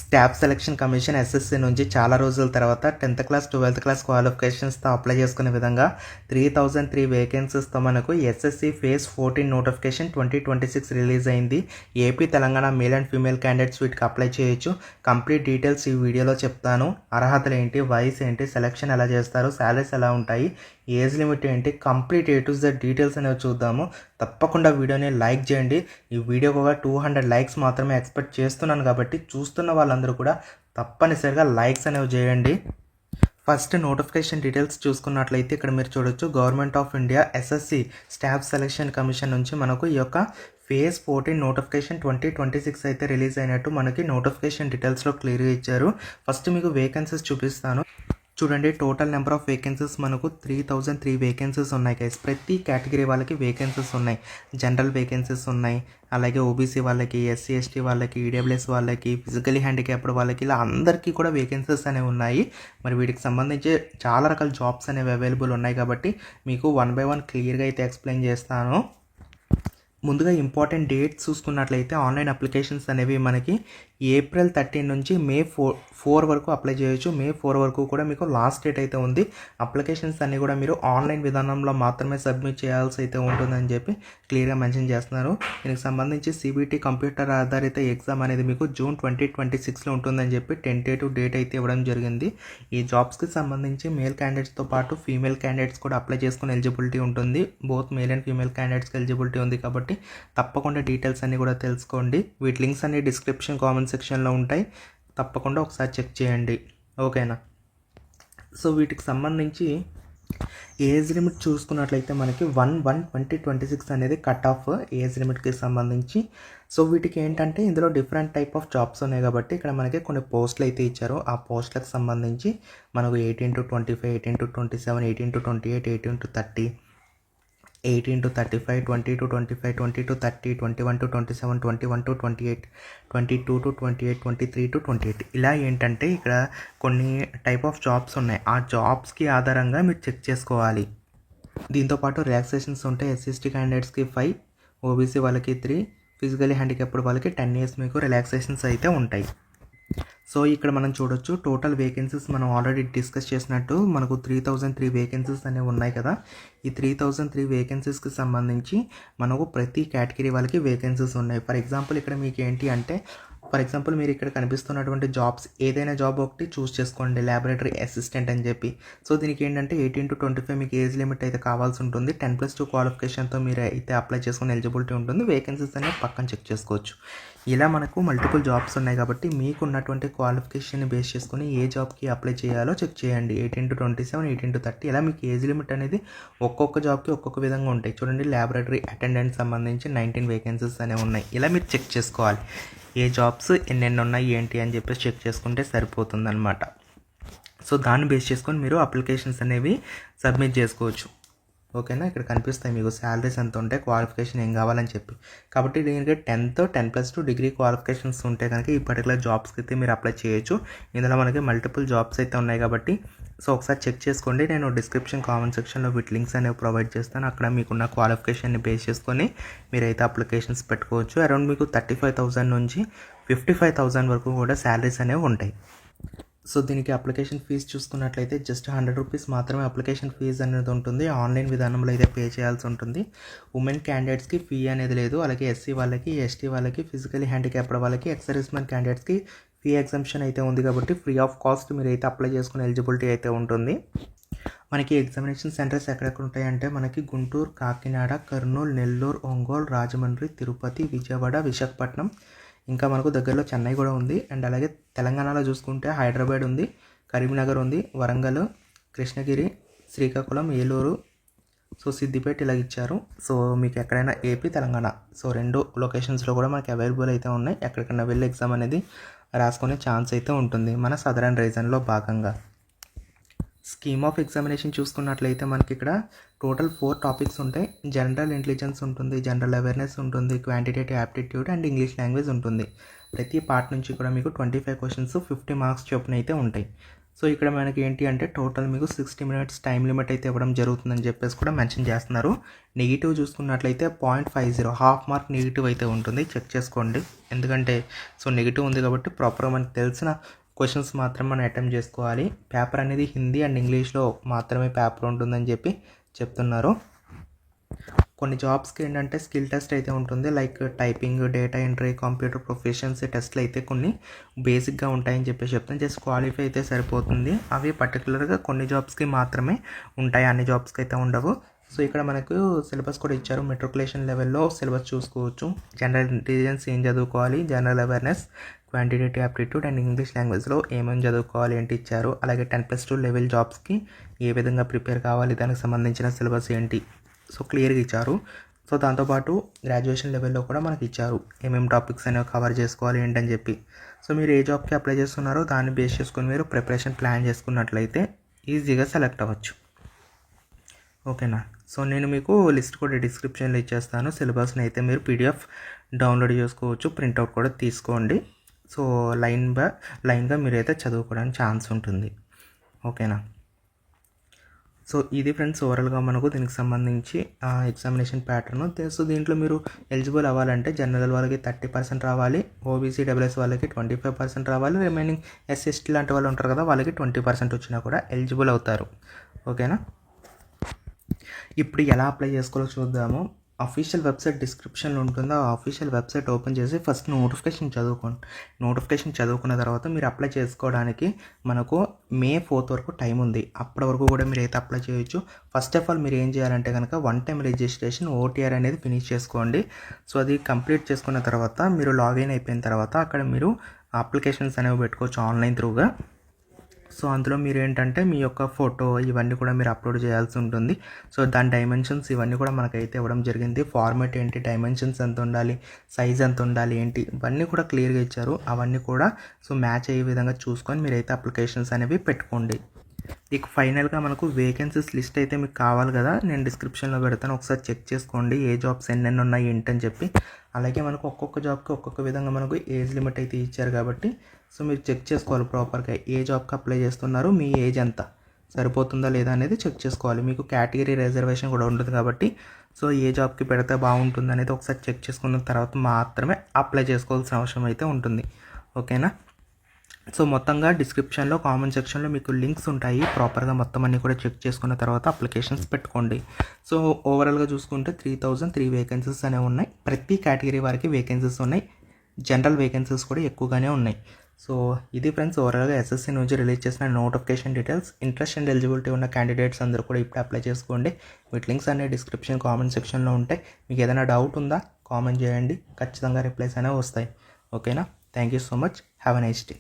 Staff selection commission SSC నుంచి చాలా రోజుల తర్వాత 10th class 12th class క్వాలిఫికేషన్స్తో apply చేసుకునే విధంగా 3003 వేకెన్సీస్తో మనకు ఎస్ఎస్సి ఫేజ్ 14 నోటిఫికేషన్ 2026 రిలీజ్ అయింది. AP Telangana male and female candidates వీటికి అప్లై చేయొచ్చు. కంప్లీట్ డీటెయిల్స్ ఈ వీడియోలో చెప్తాను. అర్హతలు ఏంటి, వయసు ఏంటి, సెలక్షన్ ఎలా చేస్తారు, శాలరీస్ ఎలా ఉంటాయి, ఏజ్ లిమిట్ ఏంటి, complete A to Z details అనేవి చూద్దాము. తప్పకుండా వీడియోని లైక్ చేయండి. ఈ వీడియోకి ఒక 200 లైక్స్ మాత్రమే ఎక్స్పెక్ట్ చేస్తున్నాను కాబట్టి చూస్తున్న వాళ్ళందరూ కూడా తప్పనిసరిగా లైక్స్ అనేవి చేయండి. ఫస్ట్ నోటిఫికేషన్ డీటెయిల్స్ చూసుకున్నట్లయితే ఇక్కడ మీరు చూడొచ్చు, government of India SSC staff selection commission నుంచి మనకు ఈ యొక్క ఫేజ్ 14 నోటిఫికేషన్ 2026 అయితే రిలీజ్ అయినట్టు మనకి నోటిఫికేషన్ డీటెయిల్స్లో క్లియర్గా ఇచ్చారు. ఫస్ట్ మీకు వేకెన్సీస్ చూపిస్తాను. చూడండి, టోటల్ నెంబర్ ఆఫ్ వేకెన్సీస్ మనకు 3003 వేకెన్సీస్ ఉన్నాయి గైస్. ప్రతి కేటగిరీ వాళ్ళకి వేకెన్సీస్ ఉన్నాయి. జనరల్ వేకెన్సీస్ ఉన్నాయి, అలాగే ఓబీసీ వాళ్ళకి, ఎస్సీ ఎస్టీ వాళ్ళకి, ఈడబ్ల్యూఎస్ వాళ్ళకి, ఫిజికలీ హ్యాండిక్యాప్డ్ వాళ్ళకి, ఇలా అందరికీ కూడా వేకెన్సీస్ అనేవి ఉన్నాయి. మరి వీటికి సంబంధించి చాలా రకాల జాబ్స్ అనేవి అవైలబుల్ ఉన్నాయి కాబట్టి మీకు 1 by 1 క్లియర్గా అయితే ఎక్స్ప్లెయిన్ చేస్తాను. ముందుగా ఇంపార్టెంట్ డేట్స్ చూసుకున్నట్లయితే ఆన్లైన్ అప్లికేషన్స్ అనేవి మనకి ఏప్రిల్ 13 నుంచి మే 4 వరకు అప్లై చేయొచ్చు. మే 4 వరకు కూడా మీకు లాస్ట్ డేట్ అయితే ఉంది. అప్లికేషన్స్ అన్నీ కూడా మీరు ఆన్లైన్ విధానంలో మాత్రమే సబ్మిట్ చేయాల్సి అయితే ఉంటుందని చెప్పి క్లియర్గా మెన్షన్ చేస్తున్నారు. దీనికి సంబంధించి సిబిటి కంప్యూటర్ ఆధారిత ఎగ్జామ్ అనేది మీకు జూన్ 2026లో ఉంటుందని చెప్పి టెంటేటివ్ డేట్ అయితే ఇవ్వడం జరిగింది. ఈ జాబ్స్కి సంబంధించి మేల్ క్యాండిడేట్స్తో పాటు ఫీమేల్ క్యాండిడేట్స్ కూడా అప్లై చేసుకునే ఎలిజిబిలిటీ ఉంటుంది. బోత్ మేల్ అండ్ ఫీమేల్ క్యాండిడేట్స్కి ఎలిజిబిలిటీ ఉంది కాబట్టి తప్పకుండా డీటెయిల్స్ అన్నీ కూడా తెలుసుకోండి. వీటి లింక్స్ అన్ని డిస్క్రిప్షన్ కామెంట్ సెక్షన్లో ఉంటాయి. తప్పకుండా ఒకసారి చెక్ చేయండి, ఓకేనా. సో వీటికి సంబంధించి ఏజ్ లిమిట్ చూసుకున్నట్లయితే మనకి 1/1/2026 అనేది కట్ ఆఫ్ ఏజ్ లిమిట్కి సంబంధించి. సో వీటికి ఏంటంటే ఇందులో డిఫరెంట్ టైప్ ఆఫ్ జాబ్స్ ఉన్నాయి కాబట్టి ఇక్కడ మనకి కొన్ని పోస్టులు అయితే ఇచ్చారు. ఆ పోస్టులకు సంబంధించి మనకు 18 to 25, 18 to 27, 18 to 28, 18 to 30, 18 to 35, 20 to 25, 20 to 30, 21 to 27, 21 to 28, 22 to 28, 23 to 28. ఇలా ఏంటంటే ఇక్కడ కొన్ని టైప్ ఆఫ్ జాబ్స్ ఉన్నాయి. ఆ జాబ్స్కి ఆధారంగా మీరు చెక్ చేసుకోవాలి. దీంతోపాటు రిలాక్సేషన్స్ ఉంటాయి. ఎస్సీ క్యాండిడేట్స్కి 5, ఓబీసీ వాళ్ళకి 3, ఫిజికలీ హ్యాండిక్యాప్డ్ వాళ్ళకి 10 years మీకు రిలాక్సేషన్స్ అయితే ఉంటాయి. సో ఇక్కడ మనం చూడొచ్చు, టోటల్ వేకెన్సీస్ మనం ఆల్రెడీ డిస్కస్ చేసినట్టు మనకు 3003 వేకెన్సీస్ అనేవి ఉన్నాయి కదా. ఈ 3003 వేకెన్సీస్కి సంబంధించి మనకు ప్రతి కేటగిరీ వాళ్ళకి వేకెన్సీస్ ఉన్నాయి. ఫర్ ఎగ్జాంపుల్ ఇక్కడ మీకు ఏంటి అంటే, మీరు ఇక్కడ కనిపిస్తున్నటువంటి జాబ్స్ ఏదైనా జాబ్ ఒకటి చూస్ చేసుకోండి, ల్యాబొరేటరీ అసిస్టెంట్ అని చెప్పి. సో దీనికి ఏంటంటే 18 to 25 మీకు ఏజ్ లిమిట్ అయితే కావాల్సి ఉంటుంది. 10+2 క్వాలిఫికేషన్తో మీరు అయితే అప్లై చేసుకునే ఎలిజిబిలిటీ ఉంటుంది. వేకెన్సీస్ అనేవి పక్కన చెక్ చేసుకోవచ్చు. ఇలా మనకు మల్టిపుల్ జాబ్స్ ఉన్నాయి కాబట్టి మీకు ఉన్నటువంటి క్వాలిఫికేషన్ని బేస్ చేసుకుని ఏ జాబ్కి అప్లై చేయాలో చెక్ చేయండి. 18 to 27, 18 to 30 ఇలా మీకు ఏజ్ లిమిట్ అనేది ఒక్కొక్క జాబ్కి ఒక్కొక్క విధంగా ఉంటాయి. చూడండి, ల్యాబొరేటరీ అటెండెంట్ సంబంధించి 19 వేకెన్సీస్ అనేవి ఉన్నాయి. ఇలా మీరు చెక్ చేసుకోవాలి ఏ జాబ్స్ ఎన్నెన్ని ఉన్నాయి ఏంటి అని చెప్పేసి చెక్ చేసుకుంటే సరిపోతుంది అనమాట. సో దాన్ని బేస్ చేసుకొని మీరు అప్లికేషన్స్ అనేవి సబ్మిట్ చేసుకోవచ్చు, ఓకేనా. ఇక్కడ కనిపిస్తాయి మీకు శాలరీస్ ఎంత ఉంటాయి, క్వాలిఫికేషన్ ఏం కావాలని చెప్పి. కాబట్టి దీనికి 10+2 డిగ్రీ క్వాలిఫికేషన్స్ ఉంటే కనుక ఈ పర్టికులర్ జాబ్స్కి అయితే మీరు అప్లై చేయొచ్చు. ఇందులో మనకి మల్టిపుల్ జాబ్స్ అయితే ఉన్నాయి కాబట్టి సో ఒకసారి చెక్ చేసుకోండి. నేను డిస్క్రిప్షన్ కామెంట్ సెక్షన్లో వీటి లింక్స్ అనేవి ప్రొవైడ్ చేస్తాను. అక్కడ మీకున్న క్వాలిఫికేషన్ని బేస్ చేసుకొని మీరైతే అప్లికేషన్స్ పెట్టుకోవచ్చు. అరౌండ్ మీకు 35,000 నుంచి 55,000 వరకు కూడా శాలరీస్ అనేవి ఉంటాయి. సో దీనికి అప్లికేషన్ ఫీజు చూసుకున్నట్లయితే జస్ట్ 100 రూపీస్ మాత్రమే అప్లికేషన్ ఫీజు అనేది ఉంటుంది. ఆన్లైన్ విధానంలో అయితే పే చేయాల్సి ఉంటుంది. ఉమెన్ క్యాండిడేట్స్కి ఫీ అనేది లేదు. అలాగే ఎస్సీ వాళ్ళకి, ఎస్టీ వాళ్ళకి, ఫిజికలీ హ్యాండిక్యాప్డ్ వాళ్ళకి, ఎక్స్ సర్వీస్మెన్ క్యాండిడేట్స్కి ఫీ ఎగ్జంప్షన్ అయితే ఉంది కాబట్టి ఫ్రీ ఆఫ్ కాస్ట్ మీరు అయితే అప్లై చేసుకునే ఎలిజిబిలిటీ అయితే ఉంటుంది. మనకి ఎగ్జామినేషన్ సెంటర్స్ ఎక్కడెక్కడ ఉంటాయంటే మనకి గుంటూరు, కాకినాడ, కర్నూలు, నెల్లూరు, ఒంగోలు, రాజమండ్రి, తిరుపతి, విజయవాడ, విశాఖపట్నం, ఇంకా మనకు దగ్గరలో చెన్నై కూడా ఉంది. అండ్ అలాగే తెలంగాణలో చూసుకుంటే హైదరాబాద్ ఉంది, కరీంనగర్ ఉంది, వరంగల్, కృష్ణగిరి, శ్రీకాకుళం, ఏలూరు, సో సిద్దిపేట ఇలా ఇచ్చారు. సో మీకు ఎక్కడైనా ఏపీ, తెలంగాణ సో 2 లొకేషన్స్లో కూడా మనకి అవైలబుల్ అయితే ఉన్నాయి. ఎక్కడికైనా వెళ్ళి ఎగ్జామ్ అనేది రాసుకునే ఛాన్స్ అయితే ఉంటుంది మన సదరన్ రీజన్లో భాగంగా. స్కీమ్ ఆఫ్ ఎగ్జామినేషన్ చూసుకున్నట్లయితే మనకి ఇక్కడ టోటల్ 4 టాపిక్స్ ఉంటాయి. జనరల్ ఇంటెలిజెన్స్ ఉంటుంది, జనరల్ అవేర్నెస్ ఉంటుంది, quantitative aptitude and English language ఉంటుంది. ప్రతి పార్ట్ నుంచి కూడా మీకు 25 క్వశ్చన్స్ 50 మార్క్స్ చొప్పున అయితే ఉంటాయి. సో ఇక్కడ మనకి ఏంటి అంటే టోటల్ మీకు 60 minutes టైం లిమిట్ అయితే ఇవ్వడం జరుగుతుందని చెప్పేసి కూడా మెన్షన్ చేస్తున్నారు. నెగిటివ్ చూసుకున్నట్లయితే 0.50 హాఫ్ మార్క్ నెగిటివ్ అయితే ఉంటుంది, చెక్ చేసుకోండి. ఎందుకంటే సో నెగిటివ్ ఉంది కాబట్టి ప్రాపర్గా మనకు తెలిసిన క్వశ్చన్స్ మాత్రం మనం అటెంప్ట్ చేసుకోవాలి. పేపర్ అనేది హిందీ అండ్ ఇంగ్లీష్లో మాత్రమే పేపర్ ఉంటుందని చెప్పి చెప్తున్నారు. కొన్ని జాబ్స్కి ఏంటంటే స్కిల్ టెస్ట్ అయితే ఉంటుంది, like typing, data entry, computer proficiency టెస్ట్లు అయితే కొన్ని బేసిక్గా ఉంటాయని చెప్పేసి చెప్తాను. జస్ట్ క్వాలిఫై అయితే సరిపోతుంది. అవి పర్టికులర్గా కొన్ని జాబ్స్కి మాత్రమే ఉంటాయి, అన్ని జాబ్స్కి అయితే ఉండవు. సో ఇక్కడ మనకు సిలబస్ కూడా ఇచ్చారు. మెట్రికులేషన్ లెవెల్లో సిలబస్ చూసుకోవచ్చు. జనరల్ ఇంటెలిజెన్స్ ఏం చదువుకోవాలి, general awareness, quantitative aptitude and English లాంగ్వేజ్లో ఏమేమి చదువుకోవాలి ఏంటి ఇచ్చారు. అలాగే 10+2 లెవెల్ జాబ్స్కి ఏ విధంగా ప్రిపేర్ కావాలి, దానికి సంబంధించిన సిలబస్ ఏంటి సో క్లియర్గా ఇచ్చారు. సో దాంతోపాటు గ్రాడ్యుయేషన్ లెవెల్లో కూడా మనకి ఇచ్చారు ఏమేమి టాపిక్స్ అనేవి కవర్ చేసుకోవాలి ఏంటని చెప్పి. సో మీరు ఏ జాబ్కి అప్లై చేస్తున్నారో దాన్ని బేస్ చేసుకొని మీరు ప్రిపరేషన్ ప్లాన్ చేసుకున్నట్లయితే ఈజీగా సెలెక్ట్ అవ్వచ్చు. ఓకేనా. సో నేను మీకు లిస్ట్ కూడా డిస్క్రిప్షన్లో ఇచ్చేస్తాను. సిలబస్ని అయితే మీరు పీడిఎఫ్ డౌన్లోడ్ చేసుకోవచ్చు, ప్రింట్అవుట్ కూడా తీసుకోండి. సో లైన్గా మీరైతే చదువుకోవడానికి ఛాన్స్ ఉంటుంది. ఓకేనా. సో ఇది ఫ్రెండ్స్ ఓవరాల్గా మనకు దీనికి సంబంధించి ఎగ్జామినేషన్ ప్యాటర్న్. సో దీంట్లో మీరు ఎలిజిబుల్ అవ్వాలంటే జనరల్ వాళ్ళకి 30% రావాలి, ఓబీసీ డబ్ల్యూఎస్ వాళ్ళకి 25% రావాలి, రిమైనింగ్ ఎస్ఎస్టీ లాంటి వాళ్ళు ఉంటారు కదా వాళ్ళకి 20% వచ్చినా కూడా ఎలిజిబుల్ అవుతారు. ఓకేనా. ఇప్పుడు ఎలా అప్లై చేసుకోవాలో చూద్దాము. అఫీషియల్ వెబ్సైట్ డిస్క్రిప్షన్లో ఉంటుందో ఆ అఫీషియల్ వెబ్సైట్ ఓపెన్ చేసి ఫస్ట్ నోటిఫికేషన్ చదువుకోండి. నోటిఫికేషన్ చదువుకున్న తర్వాత మీరు అప్లై చేసుకోవడానికి మనకు May 4th వరకు టైం ఉంది. అప్పటి వరకు కూడా మీరు అయితే అప్లై చేయొచ్చు. ఫస్ట్ ఆఫ్ ఆల్ మీరు ఏం చేయాలంటే కనుక 1 time రిజిస్ట్రేషన్ OTR అనేది ఫినిష్ చేసుకోండి. సో అది కంప్లీట్ చేసుకున్న తర్వాత మీరు లాగిన్ అయిపోయిన తర్వాత అక్కడ మీరు అప్లికేషన్స్ అనేవి పెట్టుకోవచ్చు ఆన్లైన్ త్రూగా. సో అందులో మీరు ఏంటంటే మీ యొక్క ఫోటో ఇవన్నీ కూడా మీరు అప్లోడ్ చేయాల్సి ఉంటుంది. సో దాని డైమెన్షన్స్ ఇవన్నీ కూడా మనకైతే ఇవ్వడం జరిగింది. ఫార్మాట్ ఏంటి, డైమెన్షన్స్ ఎంత ఉండాలి, సైజ్ ఎంత ఉండాలి ఏంటి ఇవన్నీ కూడా క్లియర్గా ఇచ్చారు. అవన్నీ కూడా సో మ్యాచ్ అయ్యే విధంగా చూసుకొని మీరైతే అప్లికేషన్స్ అనేవి పెట్టుకోండి. ఇక ఫైనల్గా మనకు వేకెన్సీస్ లిస్ట్ అయితే మీకు కావాలి కదా, నేను డిస్క్రిప్షన్లో పెడతాను, ఒకసారి చెక్ చేసుకోండి ఏ జాబ్స్ ఎన్నెన్ని ఉన్నాయి ఏంటని చెప్పి. అలాగే మనకు ఒక్కొక్క జాబ్కి ఒక్కొక్క విధంగా మనకు ఏజ్ లిమిట్ అయితే ఇచ్చారు కాబట్టి సో మీరు చెక్ చేసుకోవాలి ప్రాపర్గా ఏ జాబ్కి అప్లై చేస్తున్నారు, మీ ఏజ్ ఎంత సరిపోతుందా లేదా అనేది చెక్ చేసుకోవాలి. మీకు కేటగిరీ రిజర్వేషన్ కూడా ఉంటుంది కాబట్టి సో ఏ జాబ్కి పెడితే బాగుంటుంది అనేది ఒకసారి చెక్ చేసుకున్న తర్వాత మాత్రమే అప్లై చేసుకోవాల్సిన అవసరం అయితే ఉంటుంది. ఓకేనా. సో మొత్తంగా డిస్క్రిప్షన్లో కామెంట్ సెక్షన్లో మీకు లింక్స్ ఉంటాయి. ప్రాపర్గా మొత్తం అన్నీ కూడా చెక్ చేసుకున్న తర్వాత అప్లికేషన్స్ పెట్టుకోండి. సో ఓవరాల్గా చూసుకుంటే 3003 వేకెన్సీస్ అనేవి ఉన్నాయి. ప్రతి కేటగిరీ వారికి వేకెన్సీస్ ఉన్నాయి. జనరల్ వేకెన్సీస్ కూడా ఎక్కువగానే ఉన్నాయి. సో ఇది ఫ్రెండ్స్ ఓవరాల్గా ఎస్ఎస్సి నుంచి రిలీజ్ చేసిన notification details. Interest and eligibility ఉన్న క్యాండిడేట్స్ అందరూ కూడా ఇప్పుడు అప్లై చేసుకోండి. వీటి లింక్స్ అనే డిస్క్రిప్షన్ కామెంట్ సెక్షన్లో ఉంటాయి. మీకు ఏదైనా డౌట్ ఉందా కామెంట్ చేయండి, ఖచ్చితంగా రిప్లైస్ అనేవి వస్తాయి. ఓకేనా. Thank you so much. Have a nice day.